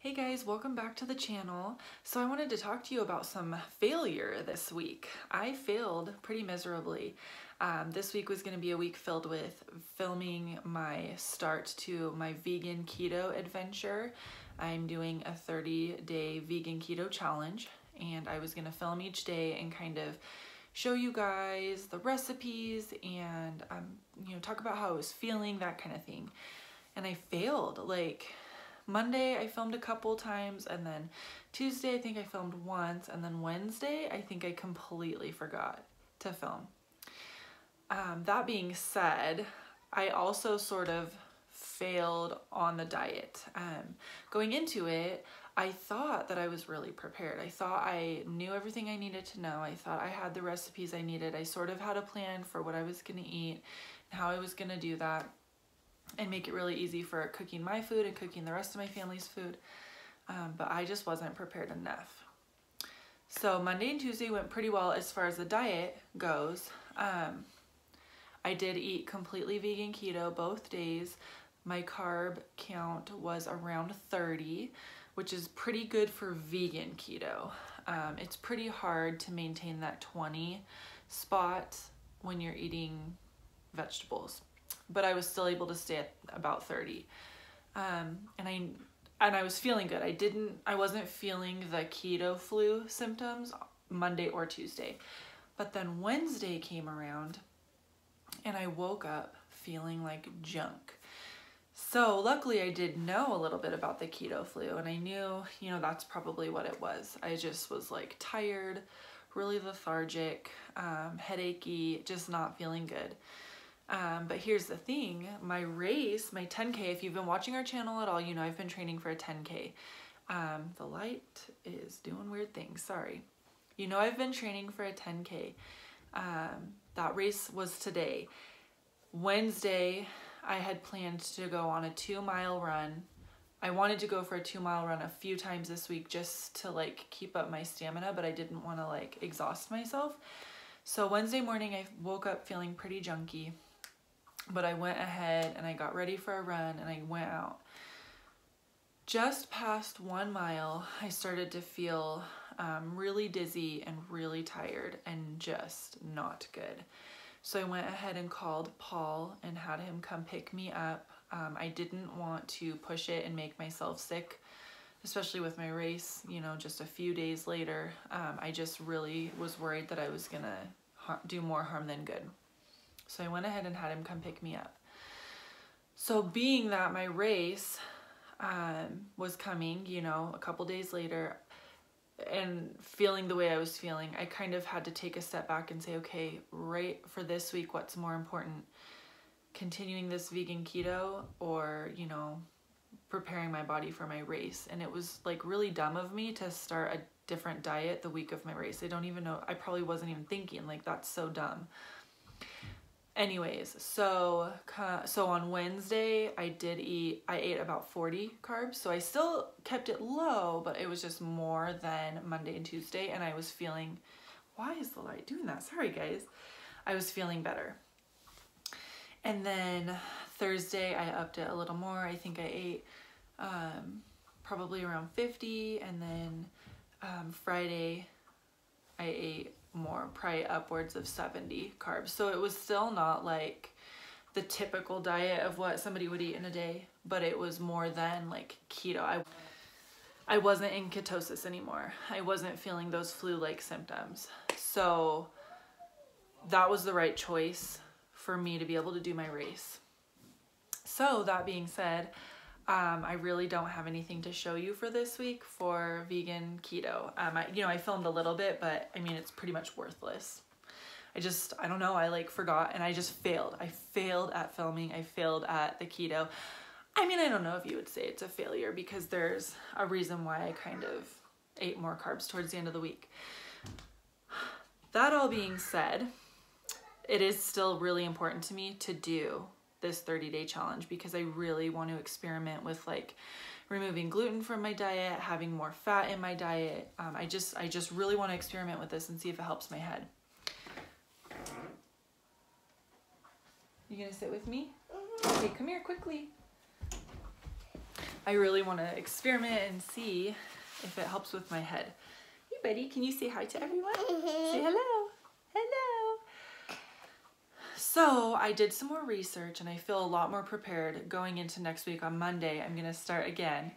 Hey guys, welcome back to the channel. So I wanted to talk to you about some failure this week. I failed pretty miserably. This week was going to be a week filled with filming my start to my vegan keto adventure. I'm doing a 30-day vegan keto challenge, and I was going to film each day and kind of show you guys the recipes and talk about how I was feeling, that kind of thing. And I failed. Monday I filmed a couple times, and then Tuesday I think I filmed once, and then Wednesday I think I completely forgot to film. That being said, I also sort of failed on the diet. Going into it, I thought that I was really prepared. I thought I knew everything I needed to know. I thought I had the recipes I needed. I sort of had a plan for what I was going to eat and how I was going to do that, and make it really easy for cooking my food and cooking the rest of my family's food. But I just wasn't prepared enough. So Monday and Tuesday went pretty well as far as the diet goes. I did eat completely vegan keto both days. My carb count was around 30, which is pretty good for vegan keto. It's pretty hard to maintain that 20 spot when you're eating vegetables, but I was still able to stay at about 30. And I was feeling good. I wasn't feeling the keto flu symptoms Monday or Tuesday. But then Wednesday came around and I woke up feeling like junk. So luckily I did know a little bit about the keto flu, and I knew, that's probably what it was. I just was like tired, really lethargic, headachy, just not feeling good. But here's the thing, my race, my 10K, if you've been watching our channel at all, I've been training for a 10K. The light is doing weird things, sorry. I've been training for a 10K. That race was today. Wednesday, I had planned to go on a 2-mile run. I wanted to go for a 2-mile run a few times this week just to keep up my stamina, but I didn't want to exhaust myself. So Wednesday morning, I woke up feeling pretty junky. But I went ahead and I got ready for a run and I went out. Just past 1 mile, I started to feel really dizzy and really tired and just not good. So I went ahead and called Paul and had him come pick me up. I didn't want to push it and make myself sick, especially with my race, just a few days later. I just really was worried that I was gonna do more harm than good. So I went ahead and had him come pick me up. So being that my race was coming, a couple days later, and feeling the way I was feeling, I kind of had to take a step back and say, okay, right for this week, what's more important? Continuing this vegan keto or, preparing my body for my race? And it was really dumb of me to start a different diet the week of my race. I don't even know, I probably wasn't even thinking, that's so dumb. Anyways, so on Wednesday, I ate about 40 carbs. So I still kept it low, but it was just more than Monday and Tuesday. And I was feeling, why is the light doing that? Sorry, guys. I was feeling better. And then Thursday, I upped it a little more. I think I ate probably around 50. And then Friday, I ate more, probably upwards of 70 carbs. So it was still not the typical diet of what somebody would eat in a day, but it was more than keto. I wasn't in ketosis anymore. I wasn't feeling those flu-like symptoms. So that was the right choice for me to be able to do my race. So that being said, I really don't have anything to show you for this week for vegan keto. I filmed a little bit, but it's pretty much worthless. I don't know, I forgot and I just failed. I failed at filming. I failed at the keto. I don't know if you would say it's a failure because there's a reason why I kind of ate more carbs towards the end of the week. That all being said, it is still really important to me to do this 30-day challenge because I really want to experiment with removing gluten from my diet, having more fat in my diet. I just really want to experiment with this and see if it helps my head. You gonna sit with me? Okay, come here quickly. I really want to experiment and see if it helps with my head. Hey buddy, can you say hi to everyone? Say hello. Hello. So I did some more research and I feel a lot more prepared going into next week. On Monday, I'm going to start again.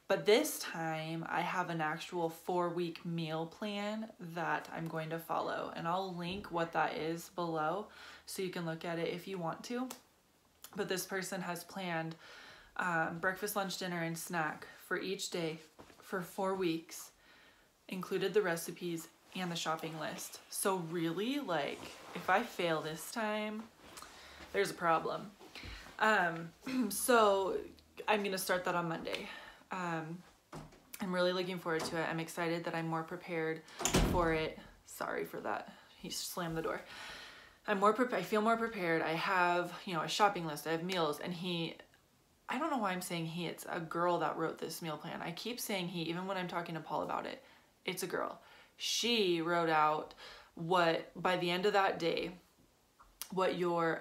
But this time I have an actual 4-week meal plan that I'm going to follow. And I'll link what that is below so you can look at it if you want to. But this person has planned breakfast, lunch, dinner, and snack for each day for 4 weeks, included the recipes and the shopping list. So really, like, if I fail this time, there's a problem. So I'm gonna start that on Monday. I'm really looking forward to it. I'm excited that I'm more prepared for it. Sorry for that. He slammed the door. I feel more prepared. I have, you know, a shopping list. I have meals, and I don't know why I'm saying he. It's a girl that wrote this meal plan. I keep saying he, even when I'm talking to Paul about it. It's a girl. She wrote out what, by the end of that day, what your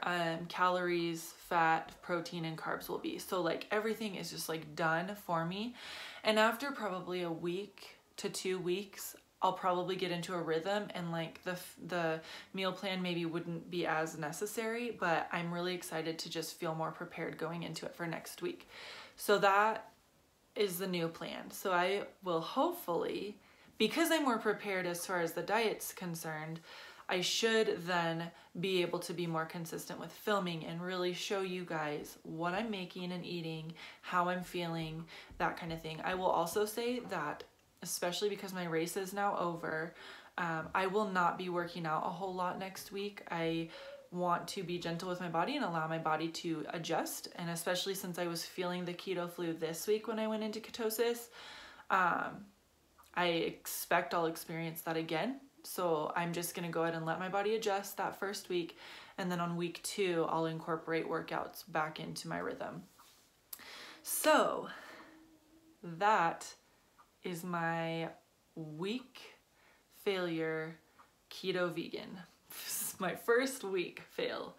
calories, fat, protein, and carbs will be. So like everything is just like done for me. And after probably a week to 2 weeks, I'll probably get into a rhythm, and like the meal plan maybe wouldn't be as necessary, but I'm really excited to just feel more prepared going into it for next week. So that is the new plan. So I will hopefully, because I'm more prepared as far as the diet's concerned, I should then be able to be more consistent with filming and really show you guys what I'm making and eating, how I'm feeling, that kind of thing. I will also say that, especially because my race is now over, I will not be working out a whole lot next week. I want to be gentle with my body and allow my body to adjust. And especially since I was feeling the keto flu this week when I went into ketosis, I expect I'll experience that again. So I'm just gonna go ahead and let my body adjust that first week. And then on week 2, I'll incorporate workouts back into my rhythm. So that is my week failure keto vegan. My first week fail.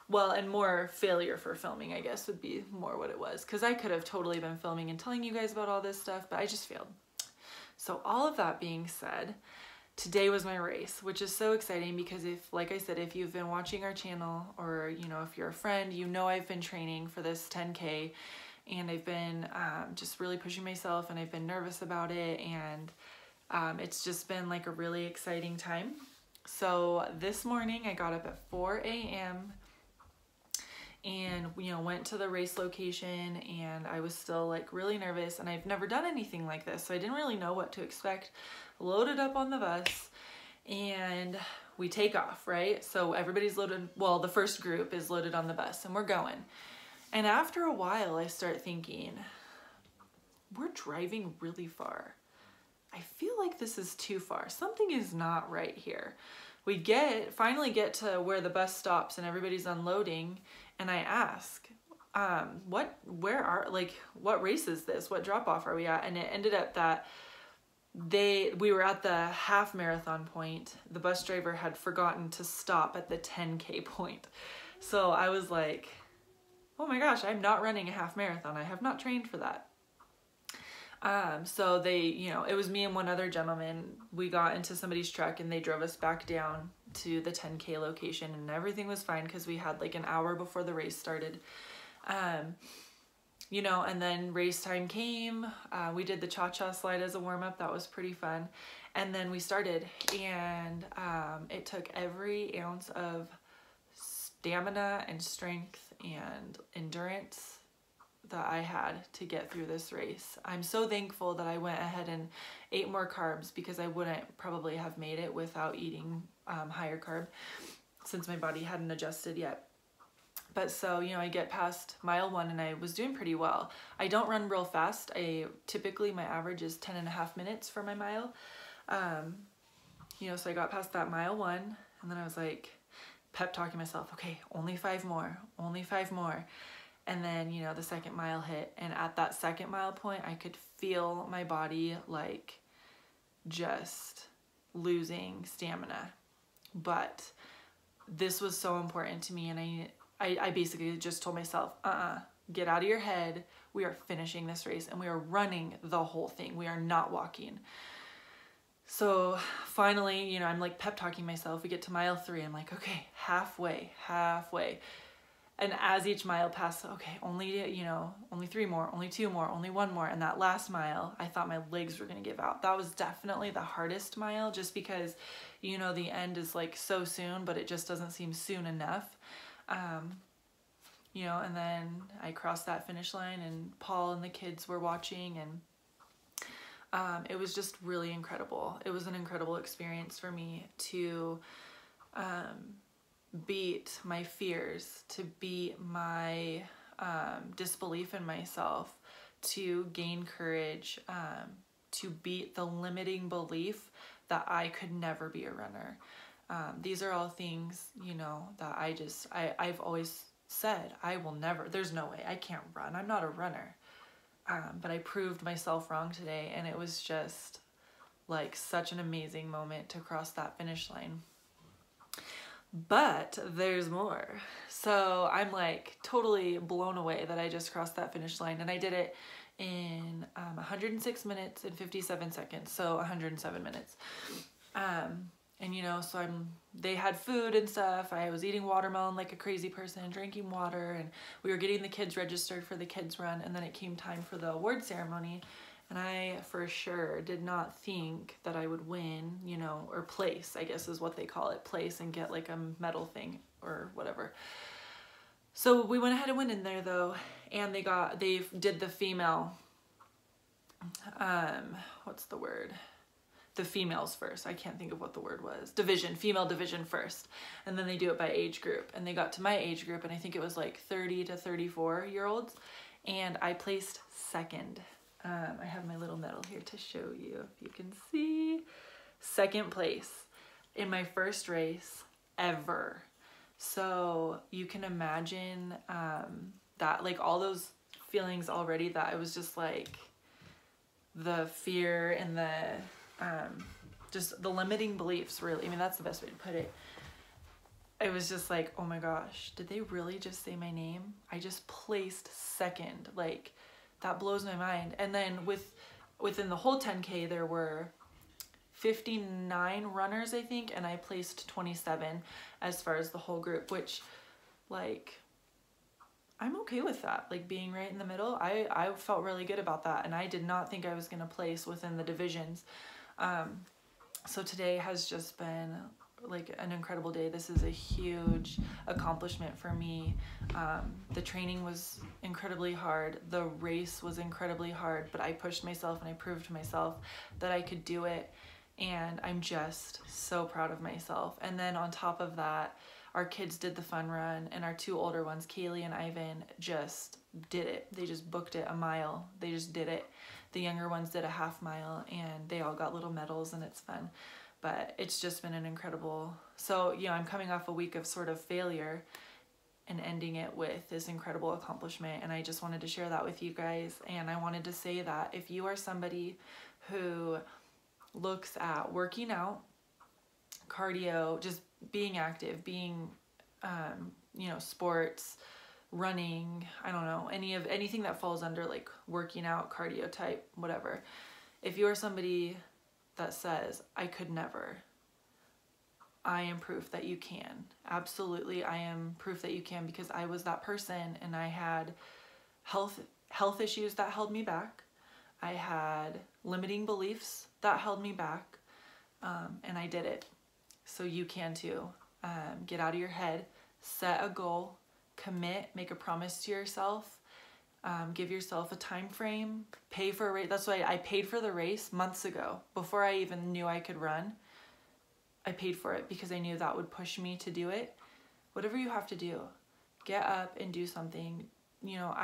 Well, and more failure for filming, I guess, would be more what it was. Because I could have totally been filming and telling you guys about all this stuff, but I just failed. So all of that being said, today was my race, which is so exciting because like I said, if you've been watching our channel, or, you know, if you're a friend, you know I've been training for this 10K, and I've been just really pushing myself, and I've been nervous about it, and it's just been like a really exciting time. So this morning I got up at 4 a.m. and, you know, went to the race location, and I was still like really nervous, and I've never done anything like this, so I didn't really know what to expect. Loaded up on the bus, and we take off, right? So everybody's loaded, well, the first group is loaded on the bus, and we're going. And after a while, I start thinking, we're driving really far. I feel like this is too far. Something is not right here. We finally get to where the bus stops and everybody's unloading, and I ask, what race is this? What drop off are we at? And it ended up that we were at the half marathon point. The bus driver had forgotten to stop at the 10K point. So I was like, oh my gosh, I'm not running a half marathon. I have not trained for that. So they, you know, it was me and one other gentleman. We got into somebody's truck and they drove us back down to the 10K location, and everything was fine because we had like an hour before the race started. You know, and then race time came. We did the cha-cha slide as a warm-up. That was pretty fun. And then we started, and it took every ounce of stamina and strength and endurance that I had to get through this race. I'm so thankful that I went ahead and ate more carbs, because I wouldn't probably have made it without eating higher carb, since my body hadn't adjusted yet. But so, you know, I get past mile 1 and I was doing pretty well. I don't run real fast. Typically my average is 10.5 minutes for my mile. You know, so I got past that mile 1, and then I was like pep talking myself, okay, only 5 more, only 5 more. And then, you know, the second mile hit, and at that second mile point, I could feel my body like just losing stamina. But this was so important to me, and I basically just told myself, get out of your head. we are finishing this race and we are running the whole thing. We are not walking. So finally, you know, I'm like pep talking myself. We get to mile 3. I'm like, okay, halfway. And as each mile passed, okay, only, you know, only 3 more, only 2 more, only 1 more. And that last mile, I thought my legs were going to give out. That was definitely the hardest mile, just because, you know, the end is like so soon, but it just doesn't seem soon enough. You know, and then I crossed that finish line and Paul and the kids were watching, and it was just really incredible. It was an incredible experience for me to beat my fears, to beat my disbelief in myself, to gain courage, to beat the limiting belief that I could never be a runner. These are all things, you know, that I've always said, I will never, there's no way, I can't run. I'm not a runner. But I proved myself wrong today, and it was just like such an amazing moment to cross that finish line. But there's more. So I'm like totally blown away that I just crossed that finish line, and I did it in 106 minutes and 57 seconds, so 107 minutes. And you know, so they had food and stuff. I was eating watermelon like a crazy person, drinking water, and we were getting the kids registered for the kids run, and then it came time for the award ceremony, and I for sure did not think that I would win, you know, or place, I guess is what they call it, place and get like a medal thing or whatever. So we went ahead and went in there though, and they did the female, what's the word? The females first. I can't think of what the word was. Female division first. And then they do it by age group. And they got to my age group, and I think it was like 30 to 34-year-olds. And I placed second. I have my little medal here to show you, if you can see. Second place in my first race ever. So you can imagine that, like all those feelings already, that I was just like the fear and the just the limiting beliefs, really. I mean, that's the best way to put it. It was just like, oh my gosh, did they really just say my name? I just placed second. Like, that blows my mind. And then within the whole 10K, there were 59 runners, I think, and I placed 27 as far as the whole group, which, like, I'm okay with that, like being right in the middle. I felt really good about that, and I did not think I was going to place within the divisions. So today has just been like an incredible day. This is a huge accomplishment for me. The training was incredibly hard. The race was incredibly hard, but I pushed myself and I proved to myself that I could do it. And I'm just so proud of myself. And then on top of that, our kids did the fun run, and our 2 older ones, Kaylee and Ivan, just did it. They just booked it a mile. They just did it. The younger ones did a half mile, and they all got little medals, and it's fun. But it's just been an incredible, so, you know, I'm coming off a week of sort of failure and ending it with this incredible accomplishment. And I just wanted to share that with you guys. And I wanted to say that if you are somebody who looks at working out, cardio, just being active, being, you know, sports, running, I don't know, anything that falls under like working out, cardio type, whatever. If you are somebody that says, I could never, I am proof that you can. Absolutely, I am proof that you can, because I was that person, and I had health issues that held me back. I had limiting beliefs that held me back, and I did it. So you can too. Get out of your head, set a goal, commit, make a promise to yourself, give yourself a time frame, pay for a race. That's why I paid for the race months ago. Before I even knew I could run, I paid for it because I knew that would push me to do it. Whatever you have to do, get up and do something. You know,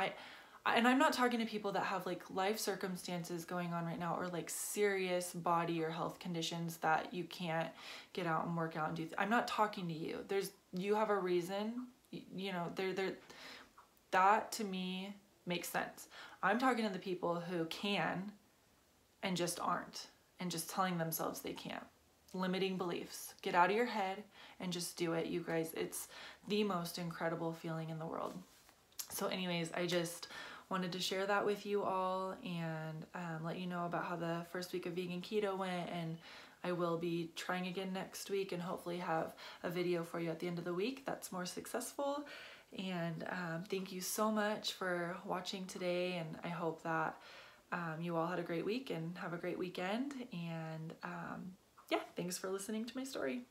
and I'm not talking to people that have like life circumstances going on right now, or like serious body or health conditions that you can't get out and work out and do. I'm not talking to you. You have a reason, you know, that to me makes sense. I'm talking to the people who can and just aren't, and just telling themselves they can't. Limiting beliefs. Get out of your head and just do it, you guys. It's the most incredible feeling in the world. So anyways, I just wanted to share that with you all and let you know about how the first week of vegan keto went, and I will be trying again next week and hopefully have a video for you at the end of the week that's more successful. And thank you so much for watching today, and I hope that you all had a great week and have a great weekend. And yeah, thanks for listening to my story.